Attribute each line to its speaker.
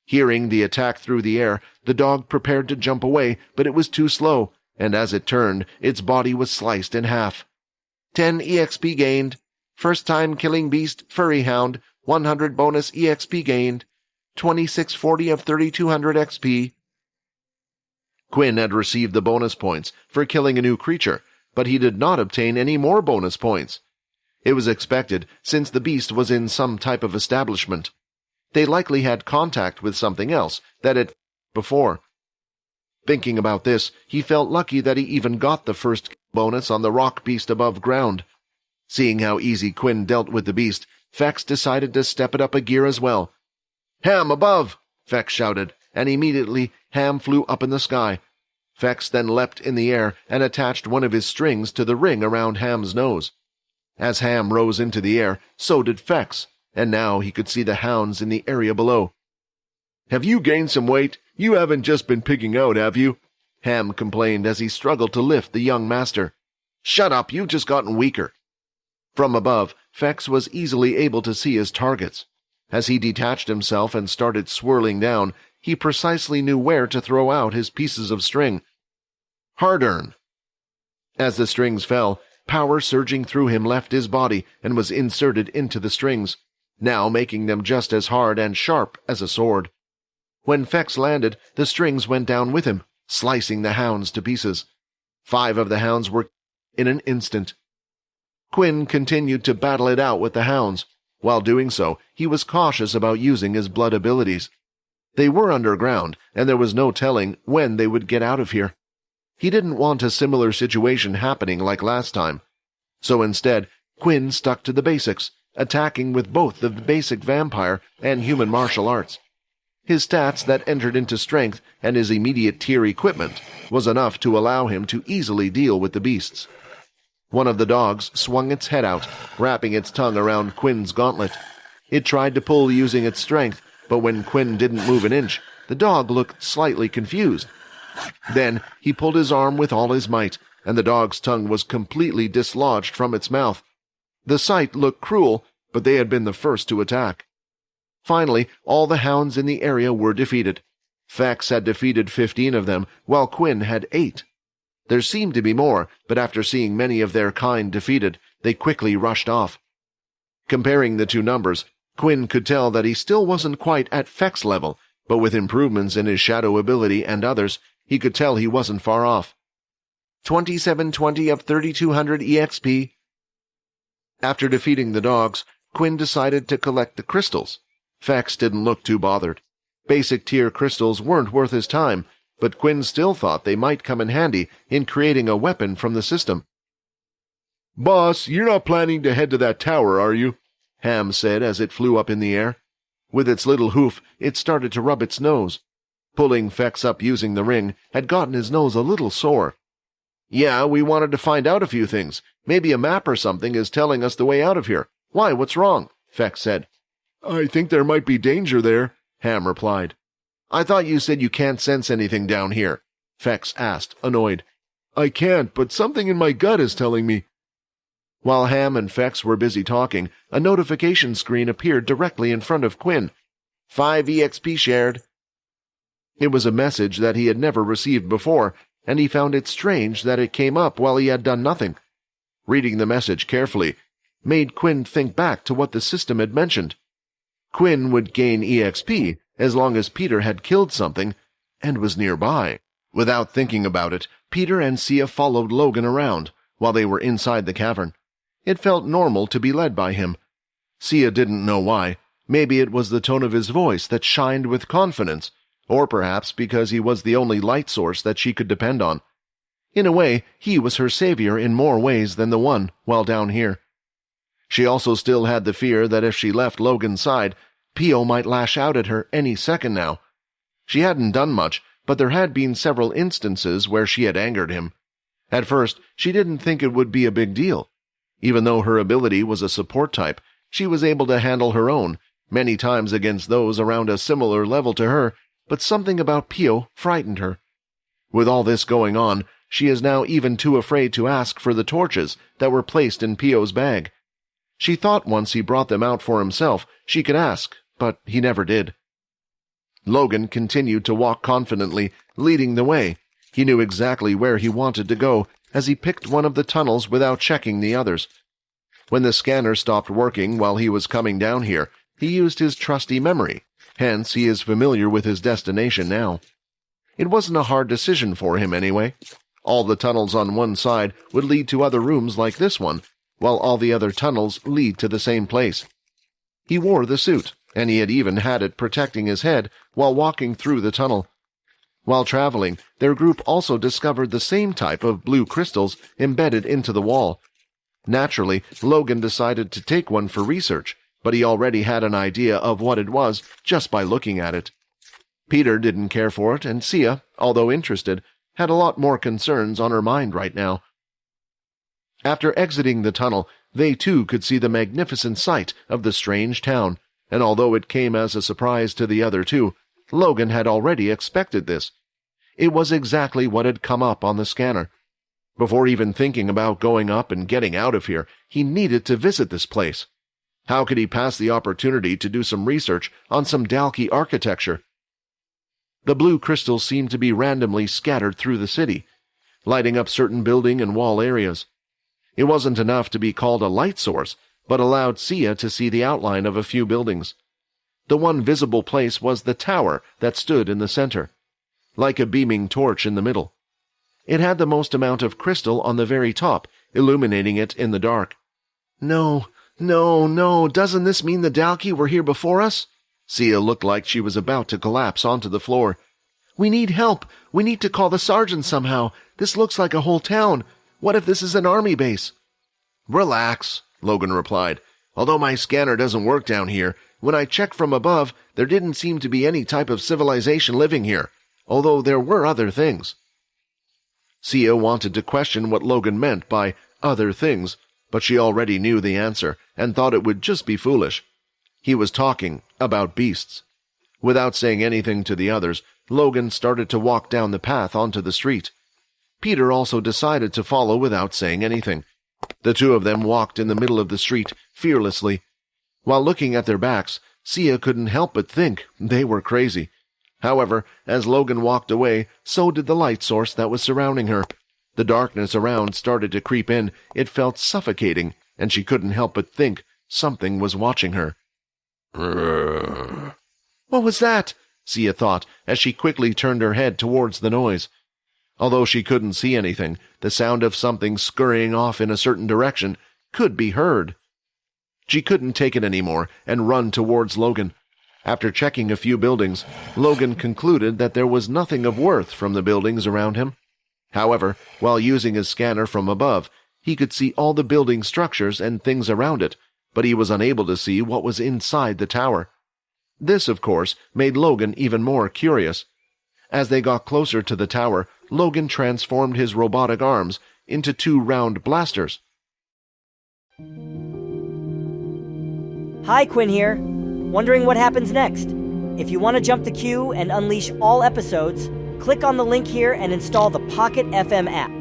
Speaker 1: Hearing the attack through the air, the dog prepared to jump away, but it was too slow, and as it turned, its body was sliced in half. 10 EXP gained. First time killing beast, Furry Hound. 100 bonus EXP gained. 2640 of 3200 XP. Quinn had received the bonus points for killing a new creature, but he did not obtain any more bonus points. It was expected, since the beast was in some type of establishment. They likely had contact with something else that had before. Thinking about this, he felt lucky that he even got the first bonus on the rock beast above ground. Seeing how easy Quinn dealt with the beast, Fex decided to step it up a gear as well. "Ham above!" Fex shouted, and immediately Ham flew up in the sky. Fex then leapt in the air and attached one of his strings to the ring around Ham's nose. As Ham rose into the air, so did Fex, and now he could see the hounds in the area below. "Have you gained some weight? You haven't just been pigging out, have you?" Ham complained as he struggled to lift the young master. "Shut up, you've just gotten weaker." From above, Fex was easily able to see his targets. As he detached himself and started swirling down, he precisely knew where to throw out his pieces of string. Hard-earn. As the strings fell, power surging through him left his body and was inserted into the strings, now making them just as hard and sharp as a sword. When Fex landed, the strings went down with him, slicing the hounds to pieces. 5 of the hounds were in an instant. Quinn continued to battle it out with the hounds. While doing so, he was cautious about using his blood abilities. They were underground, and there was no telling when they would get out of here. He didn't want a similar situation happening like last time. So instead, Quinn stuck to the basics, attacking with both the basic vampire and human martial arts. His stats that entered into strength and his immediate tier equipment was enough to allow him to easily deal with the beasts. One of the dogs swung its head out, wrapping its tongue around Quinn's gauntlet. It tried to pull using its strength, but when Quinn didn't move an inch, the dog looked slightly confused. Then he pulled his arm with all his might, and the dog's tongue was completely dislodged from its mouth. The sight looked cruel, but they had been the first to attack. Finally, all the hounds in the area were defeated. Fex had defeated 15 of them, while Quinn had 8. There seemed to be more, but after seeing many of their kind defeated, they quickly rushed off. Comparing the two numbers, Quinn could tell that he still wasn't quite at Fex level, but with improvements in his shadow ability and others, he could tell he wasn't far off. 2720 of 3200 EXP. After defeating the dogs, Quinn decided to collect the crystals. Fex didn't look too bothered. Basic tier crystals weren't worth his time, but Quinn still thought they might come in handy in creating a weapon from the system. "Boss, you're not planning to head to that tower, are you?" Ham said as it flew up in the air. With its little hoof, it started to rub its nose. Pulling Fex up using the ring had gotten his nose a little sore. "Yeah, we wanted to find out a few things. Maybe a map or something is telling us the way out of here. Why, what's wrong?" Fex said. "I think there might be danger there," Ham replied. "I thought you said you can't sense anything down here," Fex asked, annoyed. "I can't, but something in my gut is telling me." While Ham and Fex were busy talking, a notification screen appeared directly in front of Quinn. 5 EXP shared. It was a message that he had never received before, and he found it strange that it came up while he had done nothing. Reading the message carefully made Quinn think back to what the system had mentioned. Quinn would gain EXP as long as Peter had killed something and was nearby. Without thinking about it, Peter and Sia followed Logan around while they were inside the cavern. It felt normal to be led by him. Sia didn't know why. Maybe it was the tone of his voice that shined with confidence, or perhaps because he was the only light source that she could depend on. In a way, he was her savior in more ways than the one while down here. She also still had the fear that if she left Logan's side, Pio might lash out at her any second now. She hadn't done much, but there had been several instances where she had angered him. At first, she didn't think it would be a big deal. Even though her ability was a support type, she was able to handle her own, many times against those around a similar level to her, but something about Pio frightened her. With all this going on, she is now even too afraid to ask for the torches that were placed in Pio's bag. She thought once he brought them out for himself, she could ask, but he never did. Logan continued to walk confidently, leading the way. He knew exactly where he wanted to go, as he picked one of the tunnels without checking the others. When the scanner stopped working while he was coming down here, he used his trusty memory. Hence, he is familiar with his destination now. It wasn't a hard decision for him anyway. All the tunnels on one side would lead to other rooms like this one, while all the other tunnels lead to the same place. He wore the suit, and he had even had it protecting his head while walking through the tunnel. While traveling, their group also discovered the same type of blue crystals embedded into the wall. Naturally, Logan decided to take one for research, but he already had an idea of what it was just by looking at it. Peter didn't care for it, and Sia, although interested, had a lot more concerns on her mind right now. After exiting the tunnel, they too could see the magnificent sight of the strange town, and although it came as a surprise to the other two, Logan had already expected this. It was exactly what had come up on the scanner. Before even thinking about going up and getting out of here, he needed to visit this place. How could he pass the opportunity to do some research on some Dalki architecture? The blue crystals seemed to be randomly scattered through the city, lighting up certain building and wall areas. It wasn't enough to be called a light source, but allowed Sia to see the outline of a few buildings. The one visible place was the tower that stood in the center, like a beaming torch in the middle. It had the most amount of crystal on the very top, illuminating it in the dark. No, doesn't this mean the Dalki were here before us? Sia looked like she was about to collapse onto the floor. We need help. We need to call the sergeant somehow. This looks like a whole town. What if this is an army base? Relax, Logan replied. Although my scanner doesn't work down here, when I checked from above, there didn't seem to be any type of civilization living here, although there were other things. Sia wanted to question what Logan meant by other things, but she already knew the answer and thought it would just be foolish. He was talking about beasts. Without saying anything to the others, Logan started to walk down the path onto the street. Peter also decided to follow without saying anything. The two of them walked in the middle of the street, fearlessly. While looking at their backs, Sia couldn't help but think they were crazy. However, as Logan walked away, so did the light source that was surrounding her. The darkness around started to creep in. It felt suffocating, and she couldn't help but think something was watching her. What was that? Sia thought, as she quickly turned her head towards the noise. Although she couldn't see anything, the sound of something scurrying off in a certain direction could be heard. She couldn't take it anymore and run towards Logan. After checking a few buildings, Logan concluded that there was nothing of worth from the buildings around him. However, while using his scanner from above, he could see all the building structures and things around it, but he was unable to see what was inside the tower. This, of course, made Logan even more curious. As they got closer to the tower, Logan transformed his robotic arms into two round blasters.
Speaker 2: Hi, Quinn here. Wondering what happens next? If you want to jump the queue and unleash all episodes, click on the link here and install the Pocket FM app.